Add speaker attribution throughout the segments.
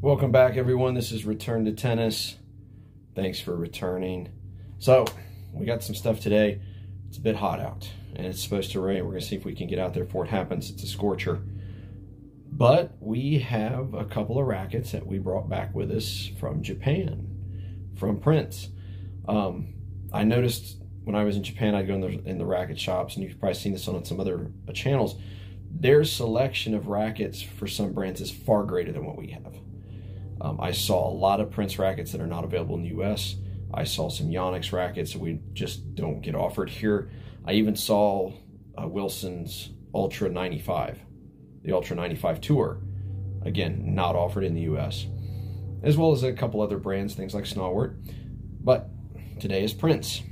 Speaker 1: Welcome back, everyone. This is Return to Tennis. Thanks for returning. So, we got some stuff today. It's a bit hot out, and it's supposed to rain. We're going to see if we can get out there before it happens. It's a scorcher. But we have a couple of rackets that we brought back with us from Japan, from Prince. I noticed when I was in Japan, I'd go in the racket shops, and you've probably seen this on some other channels. Their selection of rackets for some brands is far greater than what we have. I saw a lot of Prince rackets that are not available in the US. I saw some Yonex rackets that we just don't get offered here. I even saw Wilson's Ultra 95, the Ultra 95 Tour, again, not offered in the US, as well as a couple other brands, things like Snowwort. But today is Prince,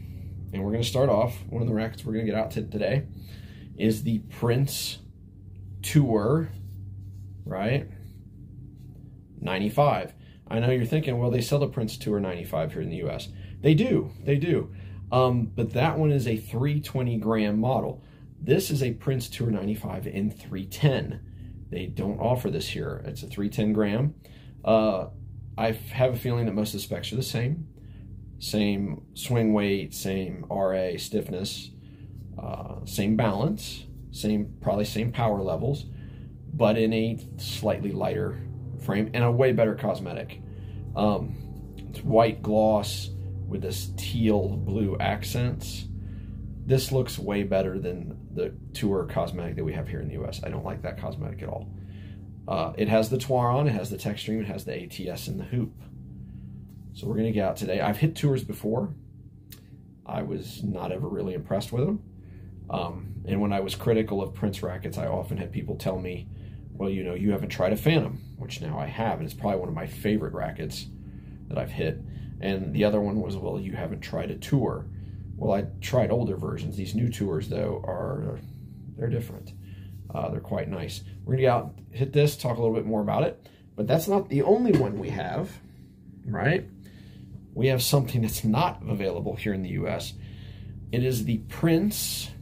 Speaker 1: and we're going to start off. One of the rackets we're going to get out to today is the Prince Tour, right? 95. I know you're thinking, well, they sell the Prince Tour 95 here in the US. They do. But that one is a 320 gram model. This is a Prince Tour 95 in 310. They don't offer this here. It's a 310 gram. I have a feeling that most of the specs are the same. Same swing weight, same RA stiffness, same balance, probably same power levels, but in a slightly lighter frame and a way better cosmetic. It's white gloss with this teal blue accents. This looks way better than the Tour cosmetic that we have here in the US. I don't like that cosmetic at all. It has the Twaron, it has the Tech Stream, it has the ATS and the hoop. So we're going to get out today. I've hit Tours before. I was not ever really impressed with them. And when I was critical of Prince rackets, I often had people tell me, well, you know, you haven't tried a Phantom, which now I have, and it's probably one of my favorite rackets that I've hit. And the other one was, well, you haven't tried a Tour. Well, I tried older versions. These new Tours, though, they're different. They're quite nice. We're going to get out, hit this, talk a little bit more about it. But that's not the only one we have, right? We have something that's not available here in the US. It is the Prince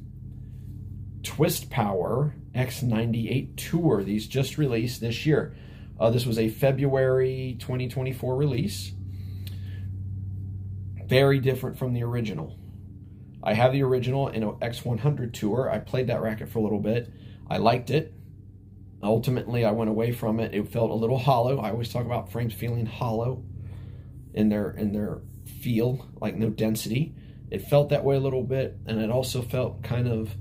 Speaker 1: Twistpower x98 Tour. These just released this year. This was a February 2024 release. Very different from the original. I have the original in an X100 Tour. I played that racket for a little bit. I liked it. Ultimately, I went away from it. It felt a little hollow. I always talk about frames feeling hollow in their feel, like no density. It felt that way a little bit, and it also felt kind of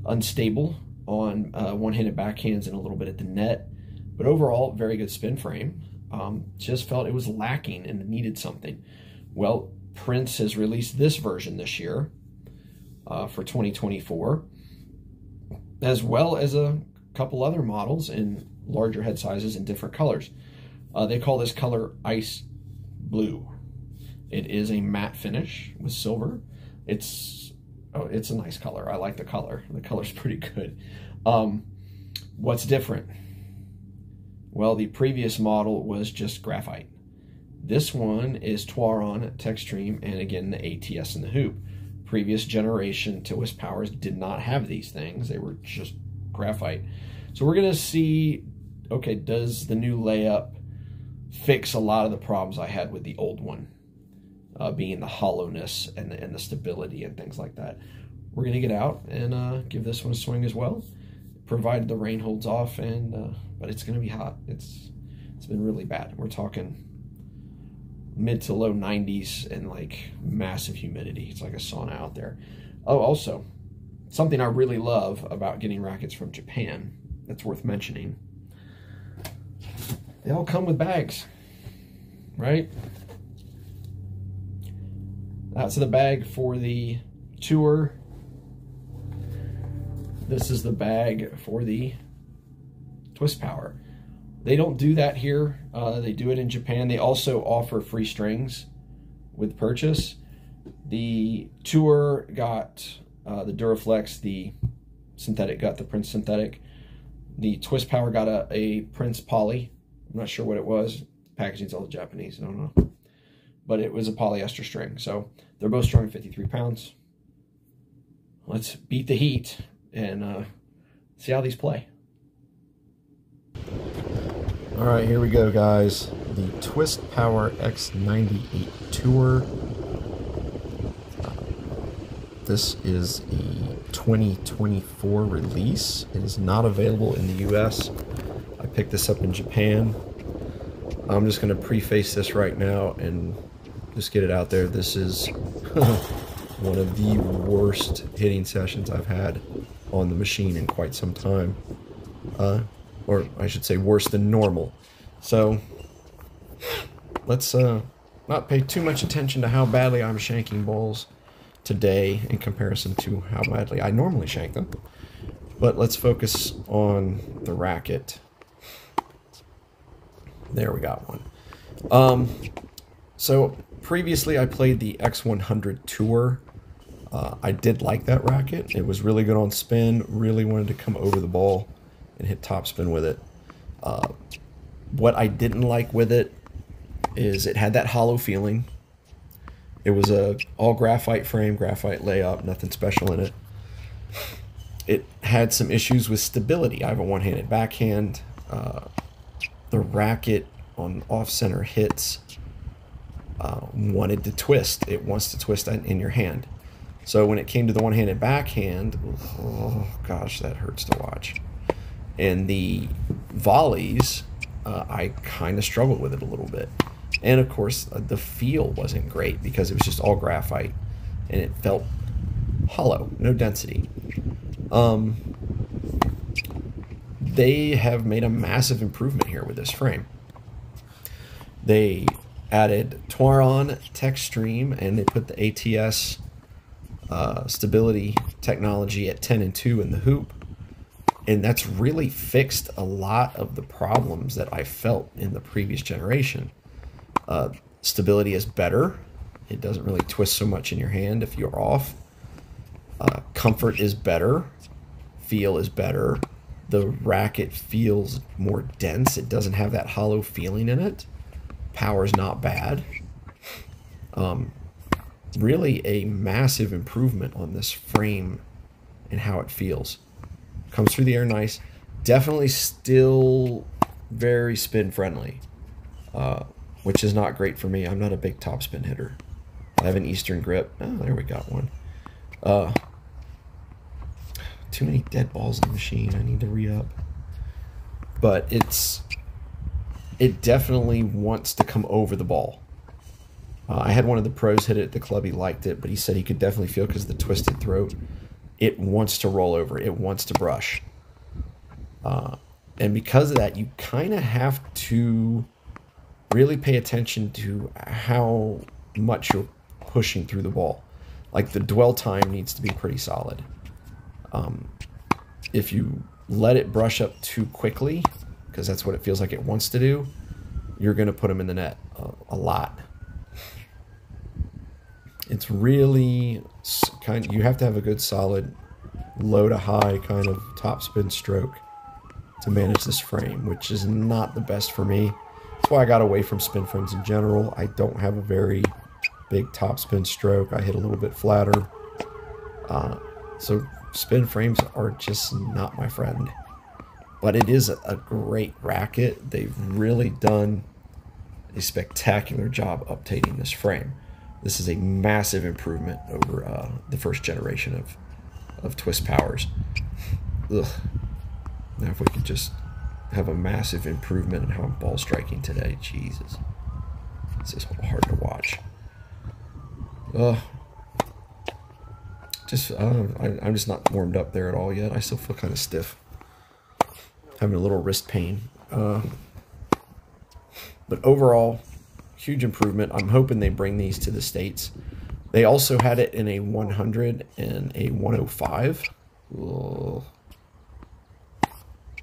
Speaker 1: unstable on one-handed backhands and a little bit at the net. But overall, very good spin frame. Just felt it was lacking and needed something. Well, Prince has released this version this year for 2024, as well as a couple other models in larger head sizes and different colors. They call this color Ice Blue. It is a matte finish with silver. It's a nice color. I like the color. The color's pretty good. What's different? Well, the previous model was just graphite. This one is Twaron, Tech Stream, and again, the ATS and the hoop. Previous generation Twistpowers did not have these things. They were just graphite. So we're going to see, okay, does the new layup fix a lot of the problems I had with the old one, being the hollowness and the stability and things like that. We're going to get out and give this one a swing as well, provided the rain holds off, and but it's going to be hot. It's been really bad. We're talking mid to low 90s and like massive humidity. It's like a sauna out there. Oh, also, something I really love about getting rackets from Japan that's worth mentioning. They all come with bags, right? That's the bag for the Tour. This is the bag for the Twistpower. They don't do that here. They do it in Japan. They also offer free strings with purchase. The Tour got the Duraflex, the synthetic got the Prince synthetic. The Twistpower got a Prince poly. I'm not sure what it was. The packaging's all Japanese. I don't know. But it was a polyester string. So they're both strung at 53 pounds. Let's beat the heat and see how these play.
Speaker 2: All right, here we go, guys.
Speaker 1: the Twistpower x98 Tour. This is a 2024 release. It is not available in the US. I picked this up in Japan. I'm just going to preface this right now and just get it out there. This is one of the worst hitting sessions I've had on the machine in quite some time. Or I should say worse than normal. So let's not pay too much attention to how badly I'm shanking balls today in comparison to how badly I normally shank them. But let's focus on the racket. There, we got one. So previously I played the X100 Tour. I did like that racket. It was really good on spin, really wanted to come over the ball and hit topspin with it. What I didn't like with it is it had that hollow feeling. It was a all graphite frame, graphite layup, nothing special in it. It had some issues with stability. I have a one-handed backhand. The racket on off-center hits wanted to twist. It wants to twist in your hand. So when it came to the one-handed backhand, oh gosh, that hurts to watch. And the volleys, I kind of struggled with it a little bit. And of course, the feel wasn't great because it was just all graphite and it felt hollow, no density. They have made a massive improvement here with this frame. They added Twaron Tech Stream and they put the ATS stability technology at 10 and 2 in the hoop. And that's really fixed a lot of the problems that I felt in the previous generation. Stability is better. It doesn't really twist so much in your hand if you're off. Comfort is better. Feel is better. The racket feels more dense. It doesn't have that hollow feeling in it. Power's not bad. Really a massive improvement on this frame and how it feels. Comes through the air nice. Definitely still very spin friendly, which is not great for me. I'm not a big topspin hitter. I have an Eastern grip. Oh, there we got one. Too many dead balls in the machine. I need to re-up. But it definitely wants to come over the ball. I had one of the pros hit it at the club. He liked it, but he said he could definitely feel because of the twisted throat. It wants to roll over. It wants to brush. And because of that, you kind of have to really pay attention to how much you're pushing through the ball. Like the dwell time needs to be pretty solid. If you let it brush up too quickly, because that's what it feels like it wants to do, you're going to put them in the net a lot. It's really kind of, you have to have a good solid low to high kind of topspin stroke to manage this frame, which is not the best for me. That's why I got away from spin frames in general. I don't have a very big topspin stroke. I hit a little bit flatter. So spin frames are just not my friend. But it is a great racket. They've really done a spectacular job updating this frame. This is a massive improvement over the first generation of Twistpowers. Ugh. Now if we could just have a massive improvement in how I'm ball striking today. Jesus. This is hard to watch. I'm just not warmed up there at all yet. I still feel kind of stiff. Having a little wrist pain. But overall, huge improvement. I'm hoping they bring these to the States. They also had it in a 100 and a 105. Ugh.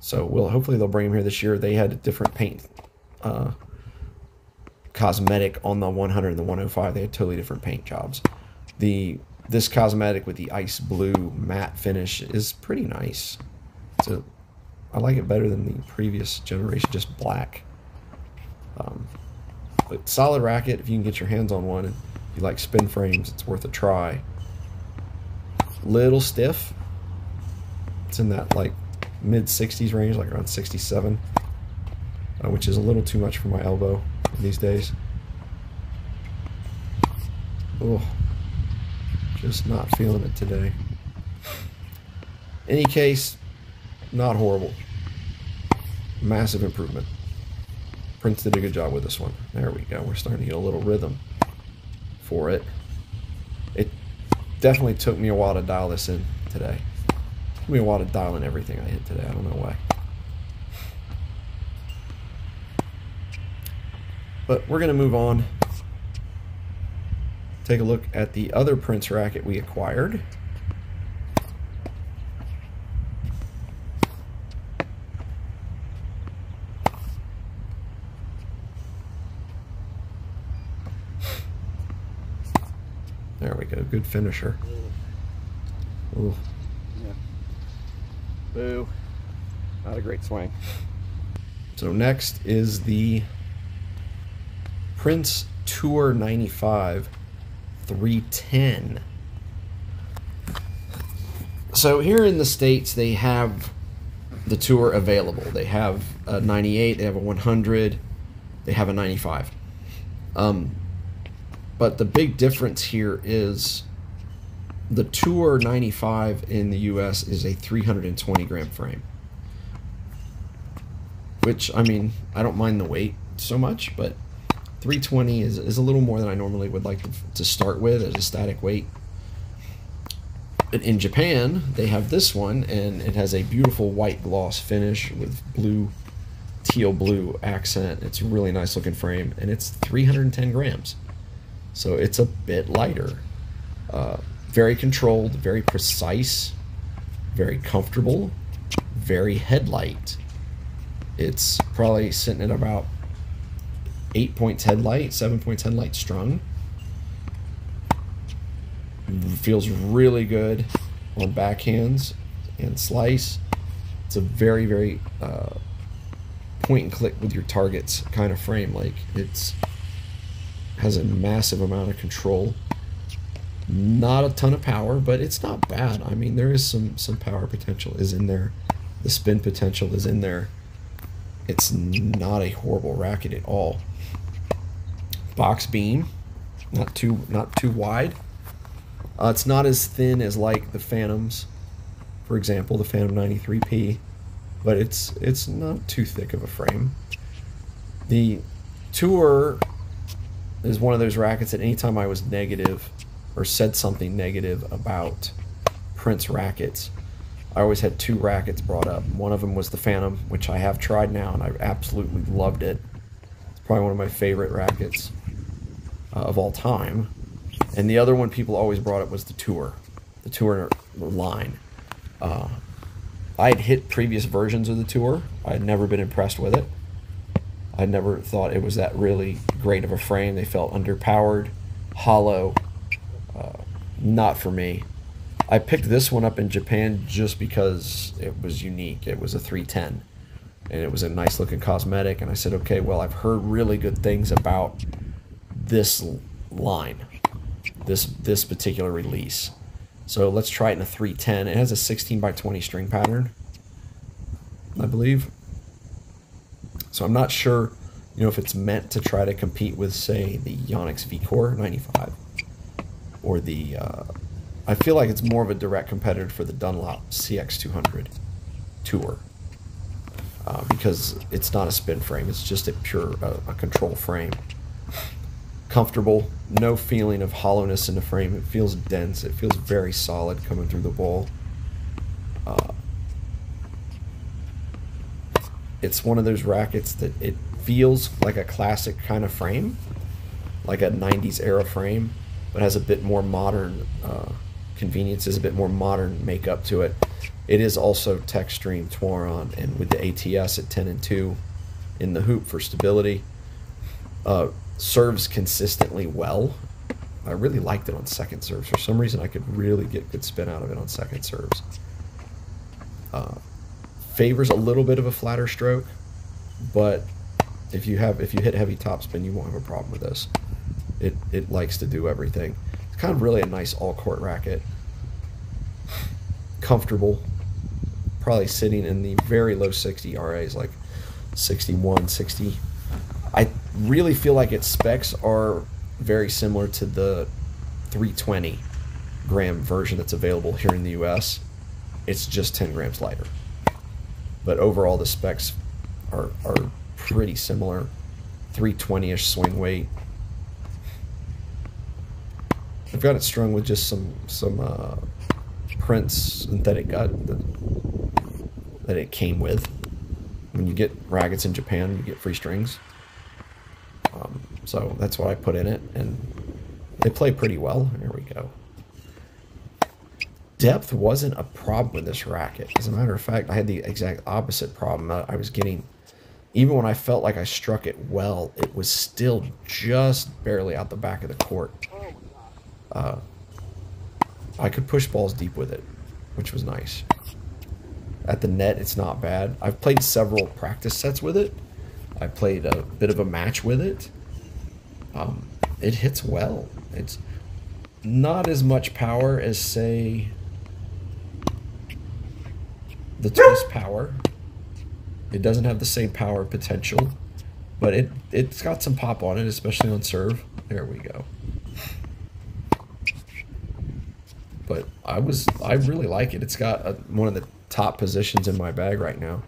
Speaker 1: So hopefully they'll bring them here this year. They had a different paint cosmetic on the 100 and the 105. They had totally different paint jobs. This cosmetic with the ice blue matte finish is pretty nice. I like it better than the previous generation, just black. But solid racket. If you can get your hands on one, and if you like spin frames, it's worth a try. Little stiff. It's in that like mid 60s range, like around 67, which is a little too much for my elbow. these days. Oh, just not feeling it today. Any case, not horrible. Massive improvement. Prince did a good job with this one. There we go. We're starting to get a little rhythm for it. It definitely took me a while to dial this in today. It took me a while to dial in everything I hit today. I don't know why. But we're going to move on. Take a look at the other Prince racket we acquired. There we go, good finisher. Ooh. Yeah. Boo. Not a great swing. So next is the Prince Tour 95 310. So here in the States, they have the Tour available. They have a 98, they have a 100, they have a 95. But the big difference here is the Tour 95 in the US is a 320 gram frame. Which, I mean, I don't mind the weight so much, but 320 is a little more than I normally would like to start with as a static weight. But in Japan, they have this one, and it has a beautiful white gloss finish with blue, teal blue accent. It's a really nice looking frame, and it's 310 grams. So it's a bit lighter. Very controlled, very precise, very comfortable, very headlight. It's probably sitting at about 8 points headlight, 7 points headlight strung. Feels really good on backhands and slice. It's a very, very point and click with your targets kind of frame. Like, it's has a massive amount of control. Not a ton of power, but it's not bad. I mean, there is some power potential is in there. The spin potential is in there. It's not a horrible racket at all. Box beam, not too wide. It's not as thin as like the Phantoms, for example, the Phantom 93P, but it's not too thick of a frame. The Tour is one of those rackets that anytime I was negative or said something negative about Prince rackets, I always had two rackets brought up. One of them was the Phantom, which I have tried now, and I absolutely loved it. It's probably one of my favorite rackets of all time. And the other one people always brought up was the Tour line. I had hit previous versions of the Tour. I had never been impressed with it. I never thought it was that really great of a frame. They felt underpowered, hollow, not for me. I picked this one up in Japan just because it was unique. It was a 310, and it was a nice looking cosmetic, and I said, okay, well, I've heard really good things about this line, this particular release. So let's try it in a 310. It has a 16x20 string pattern, I believe. So I'm not sure, if it's meant to try to compete with, say, the Yonex V-Core 95 or the I feel like it's more of a direct competitor for the Dunlop CX200 Tour because it's not a spin frame. It's just a pure a control frame. Comfortable, no feeling of hollowness in the frame. It feels dense. It feels very solid coming through the ball. It's one of those rackets that it feels like a classic kind of frame, like a 90s era frame, but has a bit more modern conveniences, a bit more modern makeup to it. It is also Techstream Twaron, and with the ATS at 10 and 2 in the hoop for stability. Serves consistently well. I really liked it on second serves. For some reason, I could really get good spin out of it on second serves. Favors a little bit of a flatter stroke, but if you hit heavy topspin, you won't have a problem with this. It likes to do everything. It's kind of really a nice all-court racket. Comfortable, probably sitting in the very low 60 RAs, like 61, 60. I really feel like its specs are very similar to the 320 gram version that's available here in the US. It's just 10 grams lighter. But overall, the specs are pretty similar. 320-ish swing weight. I've got it strung with just some Prince synthetic gut that it came with. When you get rackets in Japan, you get free strings. So that's what I put in it, and they play pretty well. There we go. Depth wasn't a problem with this racket. As a matter of fact, I had the exact opposite problem. I was getting, even when I felt like I struck it well, it was still just barely out the back of the court. I could push balls deep with it, which was nice. At the net, it's not bad. I've played several practice sets with it. I played a bit of a match with it. It hits well. It's not as much power as, say, the Twistpower. It doesn't have the same power potential, but it's got some pop on it, especially on serve. There we go. But I really like it. It's got one of the top positions in my bag right now.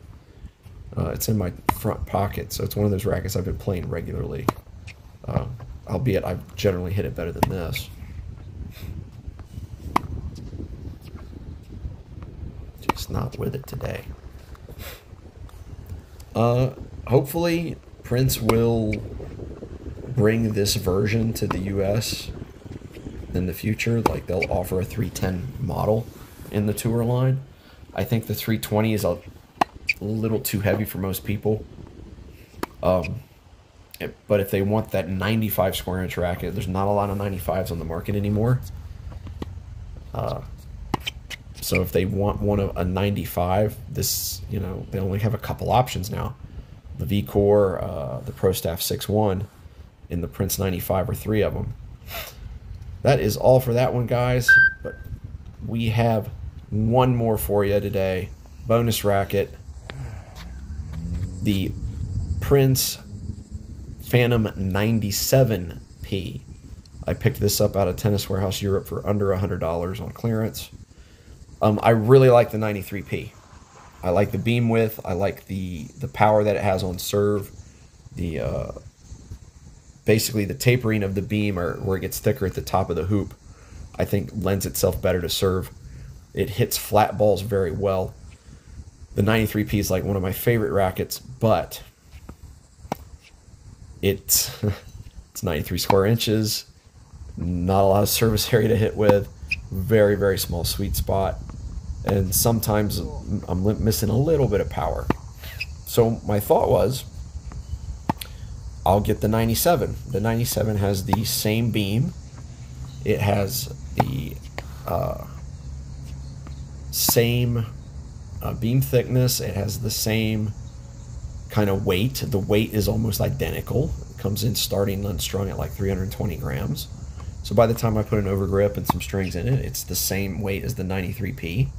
Speaker 1: It's in my front pocket, so it's one of those rackets I've been playing regularly. Albeit I've generally hit it better than this. Just not with it today. Hopefully Prince will bring this version to the US in the future. Like, they'll offer a 310 model in the tour line. I think the 320 is a little too heavy for most people. But if they want that 95 square inch racket, there's not a lot of 95s on the market anymore. So if they want one of a 95, this, you know, they only have a couple options now. The V-Core, the Pro Staff 6.1, and the Prince 95 are three of them. That is all for that one, guys. But we have one more for you today. Bonus racket. The Prince Phantom 97P. I picked this up out of Tennis Warehouse Europe for under $100 on clearance. I really like the 93P. I like the beam width. I like the power that it has on serve. The basically the tapering of the beam, or where it gets thicker at the top of the hoop, I think lends itself better to serve. It hits flat balls very well. The 93P is like one of my favorite rackets, but it's 93 square inches, not a lot of surface area to hit with, very, very small sweet spot, and sometimes I'm missing a little bit of power. So my thought was, I'll get the 97. The 97 has the same beam. It has the same beam thickness. It has the same kind of weight. The weight is almost identical. It comes in starting unstrung at like 320 grams. So by the time I put an overgrip and some strings in it, it's the same weight as the 93P.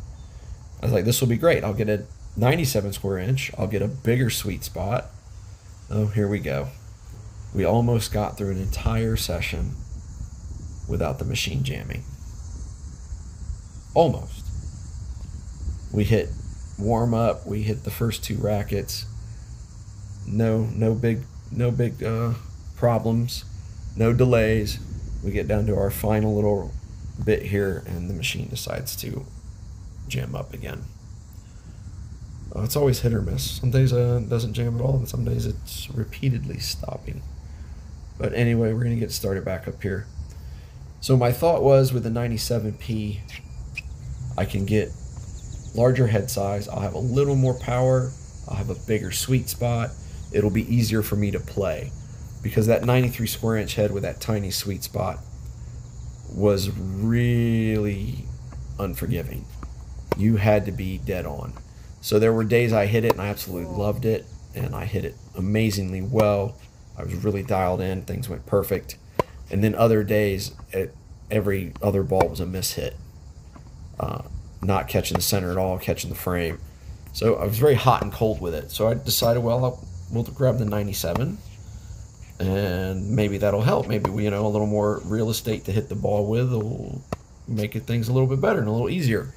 Speaker 1: I was like, this will be great. I'll get a 97 square inch. I'll get a bigger sweet spot. Oh, here we go. We almost got through an entire session without the machine jamming. Almost. We hit warm up. We hit the first two rackets. No big problems. No delays. We get down to our final little bit here, and the machine decides to jam up again. It's always hit or miss. Some days it doesn't jam at all, and some days it's repeatedly stopping. But anyway, we're going to get started back up here. So my thought was, with the 97P, I can get larger head size. I'll have a little more power. I'll have a bigger sweet spot. It'll be easier for me to play, because that 93 square inch head with that tiny sweet spot was really unforgiving. You had to be dead on. So there were days I hit it and I absolutely loved it, and I hit it amazingly well. I was really dialed in. Things went perfect. And then other days, every other ball was a miss hit. Not catching the center at all, catching the frame. So I was very hot and cold with it. So I decided, well, we'll grab the 97. and maybe that'll help. Maybe, you know, a little more real estate to hit the ball with will make things a little bit better and a little easier.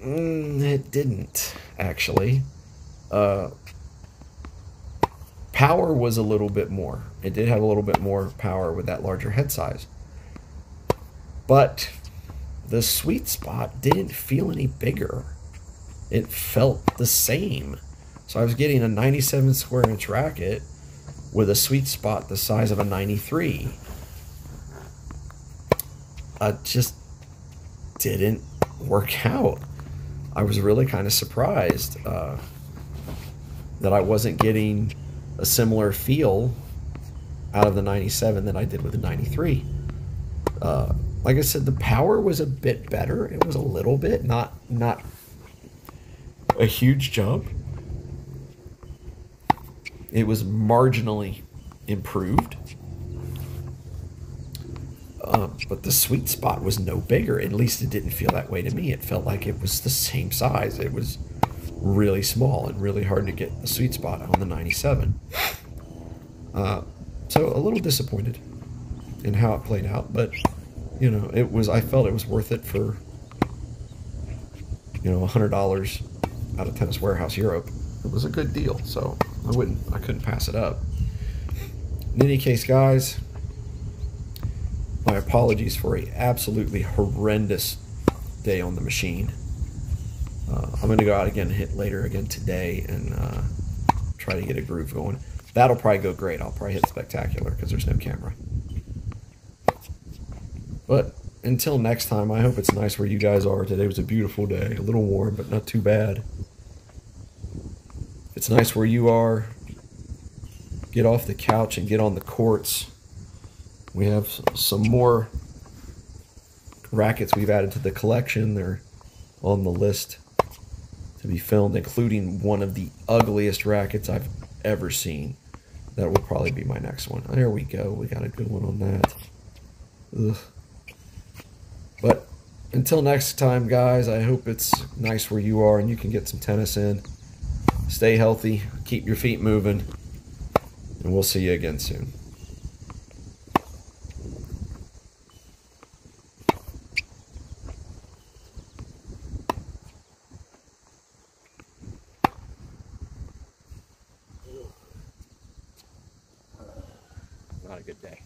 Speaker 1: It didn't, actually. Power was a little bit more. It did have a little bit more power with that larger head size. But the sweet spot didn't feel any bigger. It felt the same. So I was getting a 97 square inch racket with a sweet spot the size of a 93. It just didn't work out. I was really kind of surprised that I wasn't getting a similar feel out of the 97 that I did with the 93. Like I said, the power was a bit better. It was a little bit, not a huge jump. It was marginally improved. But the sweet spot was no bigger. At least it didn't feel that way to me. It felt like it was the same size. It was really small and really hard to get a sweet spot on the 97. So a little disappointed in how it played out, but you know, I felt it was worth it for, you know, $100 out of Tennis Warehouse Europe. It was a good deal, so I couldn't pass it up. In any case, guys, my apologies for a absolutely horrendous day on the machine. I'm going to go out again and hit later again today and try to get a groove going. That'll probably go great. I'll probably hit spectacular because there's no camera. But until next time, I hope it's nice where you guys are. Today was a beautiful day. A little warm, but not too bad. If it's nice where you are, get off the couch and get on the courts. We have some more rackets we've added to the collection. They're on the list to be filmed, including one of the ugliest rackets I've ever seen. That will probably be my next one. There we go. We got a good one on that. Ugh. But until next time, guys, I hope it's nice where you are and you can get some tennis in. Stay healthy, keep your feet moving, and we'll see you again soon. Not a good day.